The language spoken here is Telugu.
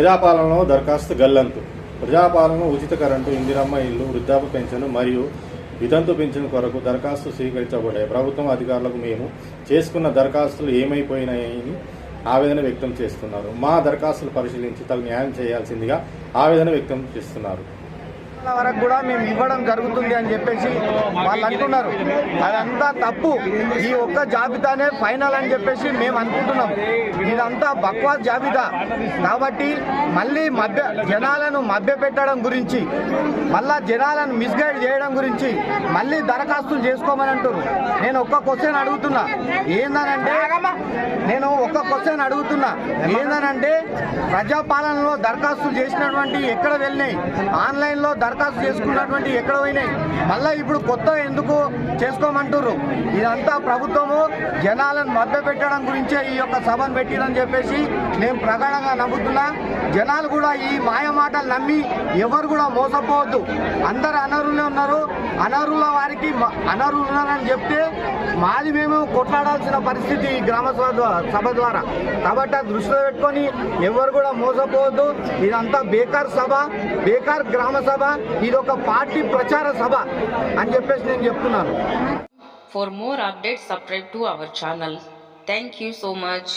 ప్రజాపాలనలో దరఖాస్తు గల్లంతు. ప్రజాపాలన, ఉచిత కరెంటు, ఇందిరమ్మ ఇల్లు, వృద్ధాప్య పెన్షన్ మరియు వితంతు పెన్షన్ కొరకు దరఖాస్తు స్వీకరించబడ్డాయి. ప్రభుత్వం అధికారులకు మేము చేసుకున్న దరఖాస్తులు ఏమైపోయినాయని ఆవేదన వ్యక్తం చేస్తున్నారు. మా దరఖాస్తులు పరిశీలించి తగు న్యాయం చేయాల్సిందిగా ఆవేదన వ్యక్తం చేస్తున్నారు. వరకు కూడా మేము ఇవ్వడం జరుగుతుంది అని చెప్పేసి వాళ్ళు అంటున్నారు. అదంతా తప్పు. ఈ ఒక్క జాబితానే ఫైనల్ అని చెప్పేసి మేము అనుకుంటున్నాం. ఇదంతా బక్వాస్ జాబితా కాబట్టి మళ్ళీ జనాలను మభ్యపెట్టడం గురించి, మళ్ళా జనాలను మిస్గైడ్ చేయడం గురించి మళ్ళీ దరఖాస్తులు చేసుకోమని అంటారు. నేను ఒక్క క్వశ్చన్ అడుగుతున్నా ఏందనంటే ప్రజాపాలనలో దరఖాస్తులు చేసినటువంటి ఎక్కడ వెళ్ళినాయి, ఆన్లైన్లో దరఖాస్తు చేసుకున్నటువంటి ఎక్కడ పోయినాయి, మళ్ళీ ఇప్పుడు కొత్త ఎందుకు చేసుకోమంటుర్రు? ఇదంతా ప్రభుత్వము జనాలను మభ్యపెట్టడం గురించే ఈ యొక్క సభను పెట్టిందని చెప్పేసి నేను ప్రగాఢంగా నమ్ముతున్నా. జనాలు కూడా ఈ మాయ మాటలు నమ్మి ఎవరు కూడా మోసపోవద్దు. అందరు అనర్హులే ఉన్నారు, అనర్హుల వారికి అనర్హులు ఉన్నారని చెప్తే మాది మేము కొట్లాడాల్సిన పరిస్థితి ఈ గ్రామ సభ ద్వారా. కాబట్టి అది దృష్టిలో పెట్టుకొని ఎవరు కూడా మోసపోవద్దు. ఇదంతా బేకార్ సభ, బేకార్ గ్రామ సభ, ఇది ఒక పార్టీ ప్రచార సభ అని చెప్పేసి నేను చెప్తున్నాను. For more updates, subscribe to our channel. Thank you so much.